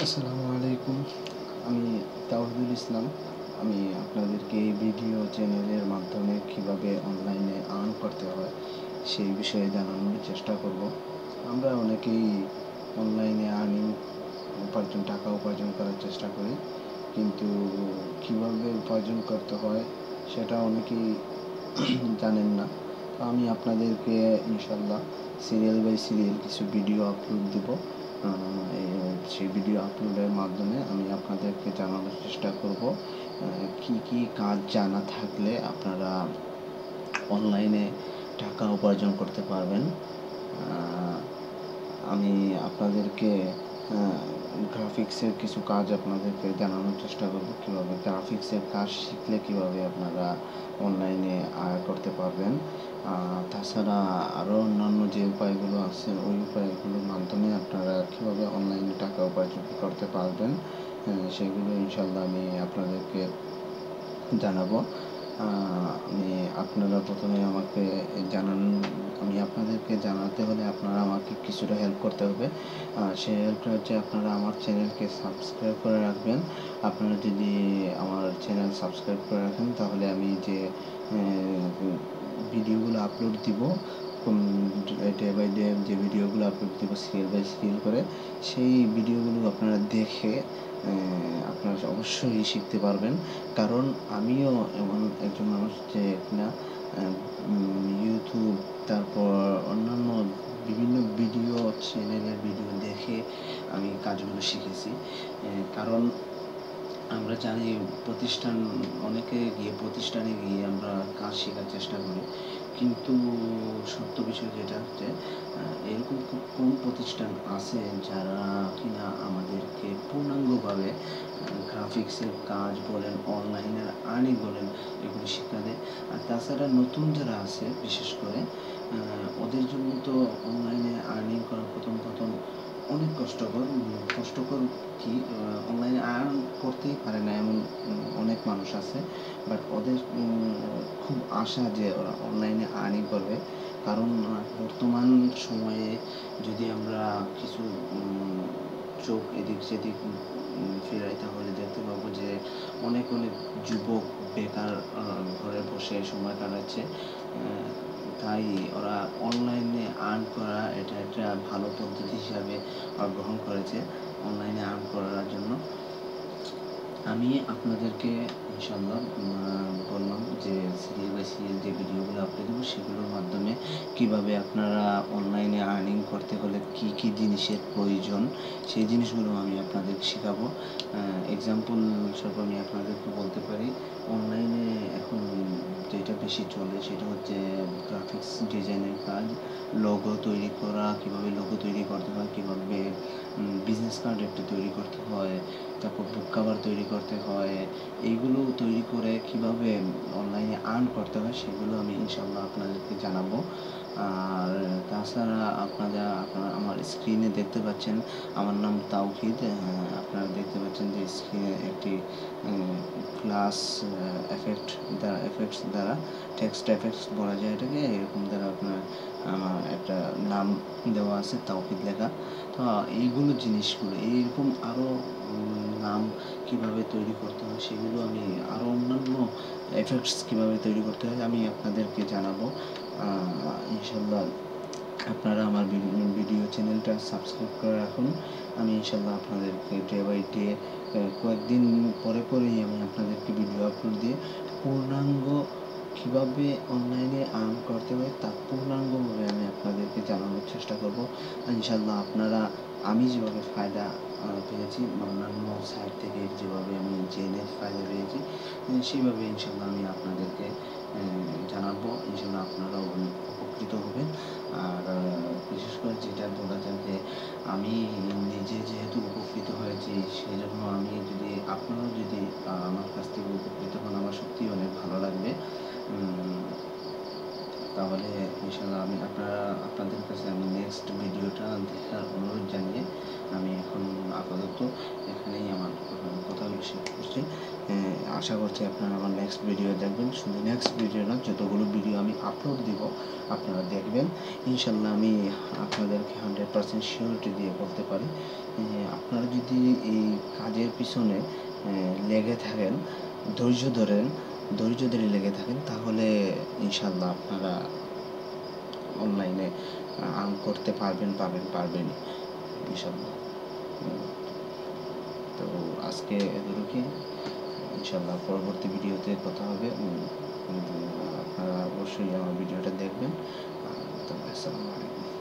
আসসালামু আলাইকুম। আমি তাওহিদুল ইসলাম। আমি আপনাদেরকে এই ভিডিও চ্যানেলের মাধ্যমে কীভাবে অনলাইনে আর্ন করতে হয় সেই বিষয়ে জানানোর চেষ্টা করব। আমরা অনেকেই অনলাইনে টাকা উপার্জন করার চেষ্টা করি, কিন্তু কীভাবে উপার্জন করতে হয় সেটা অনেকেই জানেন না। তো আমি আপনাদেরকে ইনশাল্লাহ সিরিয়াল বাই সিরিয়াল কিছু ভিডিও আপলোড দেব। সেই ভিডিও আপলোডের মাধ্যমে আমি আপনাদেরকে জানানোর চেষ্টা করব কি কি কাজ জানা থাকলে আপনারা অনলাইনে টাকা উপার্জন করতে পারবেন। আমি আপনাদেরকে গ্রাফিক্সের কিছু কাজ আপনাদেরকে জানানোর চেষ্টা করব, কীভাবে গ্রাফিক্সের কাজ শিখলে কীভাবে আপনারা অনলাইনে আয় করতে পারবেন। তাছাড়া আরও অন্যান্য যে উপায়গুলো আছে ওই উপায়গুলোর মাধ্যমে আপনারা কীভাবে অনলাইনে টাকা উপার্জন করতে পারবেন সেগুলো ইনশাল্লাহ আমি আপনাদেরকে জানাবো। আপনারা প্রথমে আমাকে আমি আপনাদেরকে জানাতে হলে আপনারা আমাকে কিছুটা হেল্প করতে হবে। সেই হেল্পটা হচ্ছে আপনারা আমার চ্যানেলকে সাবস্ক্রাইব করে রাখবেন। আপনারা যদি আমার চ্যানেল সাবস্ক্রাইব করে রাখেন তাহলে আমি যে ভিডিওগুলো আপলোড দিব, ডে বাই ডে যে ভিডিওগুলো আপলোড দিব সিরিয়াল বাই সিরিয়াল করে, সেই ভিডিওগুলো আপনারা দেখে আপনারা অবশ্যই শিখতে পারবেন। কারণ আমিও এমন একজন মানুষ যে কিনা ইউটিউব তারপর অন্যান্য বিভিন্ন ভিডিও চ্যানেলের ভিডিও দেখে আমি কাজগুলো শিখেছি। কারণ আমরা জানি অনেকে গিয়ে প্রতিষ্ঠানে গিয়ে আমরা কাজ শেখার চেষ্টা করি, কিন্তু সত্য বিষয় যেটা হচ্ছে এরকম খুব কম প্রতিষ্ঠান আছে যারা কিনা আমাদেরকে পূর্ণাঙ্গভাবে গ্রাফিক্সের কাজ বলেন, অনলাইনের আর্নিং বলেন, এগুলো শিক্ষা দেয়। আর তাছাড়া নতুন যারা আছে বিশেষ করে ওদের জন্য তো অনলাইনে আর্নিং করা প্রথম অনেক কষ্টকর কি অনলাইনে আর্ন করতেই পারে না এমন অনেক মানুষ আছে। বাট ওদের খুব আশা যে ওরা অনলাইনে আর্নিং করবে। কারণ বর্তমান সময়ে যদি আমরা কিছু চোখ এদিক সেদিক ফেরাই তাহলে দেখতে পাবো যে অনেক যুবক বেকার ঘরে বসে সময় কাটাচ্ছে। তাই ওরা অনলাইনে আর্ন করা এটা একটা ভালো পদ্ধতি হিসাবে গ্রহণ করেছে অনলাইনে আর্ন করার জন্য। আমি আপনাদেরকে ইনশাল্লাহ বললাম যে সিরিয়াল বাই সিরিয়াল যে ভিডিওগুলো আপলোড দেবো সেগুলোর মাধ্যমে কীভাবে আপনারা অনলাইনে আর্নিং করতে হলে কী কী জিনিসের প্রয়োজন সেই জিনিসগুলো আমি আপনাদেরকে শেখাবো। এক্সাম্পল স্বরূপ আমি আপনাদেরকে বলতে পারি, অনলাইনে এখন যেটা বেশি চলে সেটা হচ্ছে গ্রাফিক্স ডিজাইনের কাজ, লোগো তৈরি করা, কীভাবে লোগো তৈরি করতে হয়, কীভাবে বিজনেস কার্ড একটা তৈরি করতে হয়, তারপর বুক কাভার তৈরি করতে হয়। এইগুলো তৈরি করে কীভাবে অনলাইনে আর্ন করতে হয় সেগুলো আমি ইনশাল্লাহ আপনাদেরকে জানাবো। আর তাছাড়া আপনারা আমার স্ক্রিনে দেখতে পাচ্ছেন, আমার নাম তাওহিদ। আপনারা দেখতে পাচ্ছেন যে স্ক্রিনে একটি প্লাস এফেক্টস দ্বারা টেক্সট এফেক্টস বলা যায় এটাকে, এরকম দ্বারা আপনার আমার একটা নাম দেওয়া আছে তাওহিদ লেখা। তো এইগুলো জিনিসগুলো এইরকম আরও নাম কীভাবে তৈরি করতে হয় সেগুলো আমি আরও অন্যান্য এফেক্টস কীভাবে তৈরি করতে হয় আমি আপনাদেরকে জানাবো। ইনশাল্লাহ আপনারা আমার ভিডিও চ্যানেলটা সাবস্ক্রাইব করে রাখুন। আমি ইনশাল্লাহ আপনাদেরকে ডে বাই ডে কয়েকদিন পরেই আমি আপনাদেরকে ভিডিও আপলোড দিয়ে পূর্ণাঙ্গ কীভাবে অনলাইনে আর্ন করতে হয় তা পূর্ণাঙ্গভাবে আমি আপনাদেরকে জানানোর চেষ্টা করব। ইনশাল্লাহ আপনারা আমি যেভাবে ফায়দা পেয়েছি অন্যান্য সাইট থেকে যেভাবে আমি জেনে ফায়দা পেয়েছি সেইভাবে ইনশাল্লাহ আমি আপনাদেরকে জানাবো। ইনশাল্লাহ আপনারাও উপকৃত হবেন। আর বিশেষ করে যেটা বলা যায় যে আমি নিজে যেহেতু উপকৃত হয়েছি সেই জন্য আপনারাও যদি আমার কাছ থেকে উপকৃত হন আমার সত্যিই অনেক ভালো লাগবে। তাহলে ইনশাল্লাহ আপনাদের কাছে আমি নেক্সট ভিডিওটা দেখার অনুরোধ জানিয়ে আমি এখন আপাতত এখানেই আমার কথাগুলো শেষ করছি। আশা করছি আপনারা আমার নেক্সট ভিডিও দেখবেন। শুধু নেক্সট ভিডিও না, যতগুলো ভিডিও আমি আপলোড দিব আপনারা দেখবেন। ইনশাল্লাহ আমি আপনাদেরকে 100% সিওরিটি দিয়ে বলতে পারি আপনারা যদি এই কাজের পিছনে লেগে থাকেন, ধৈর্য ধরে লেগে থাকেন, তাহলে ইনশাল্লাহ আপনারা অনলাইনে আর্ন করতে পারবেনই ইনশাল্লাহ। তো আজকে এতটুকুই, ইনশাল্লাহ পরবর্তী ভিডিওতে কথা হবে। আপনারা অবশ্যই আমার ভিডিওটা দেখবেন। তো আসসালামু আলাইকুম।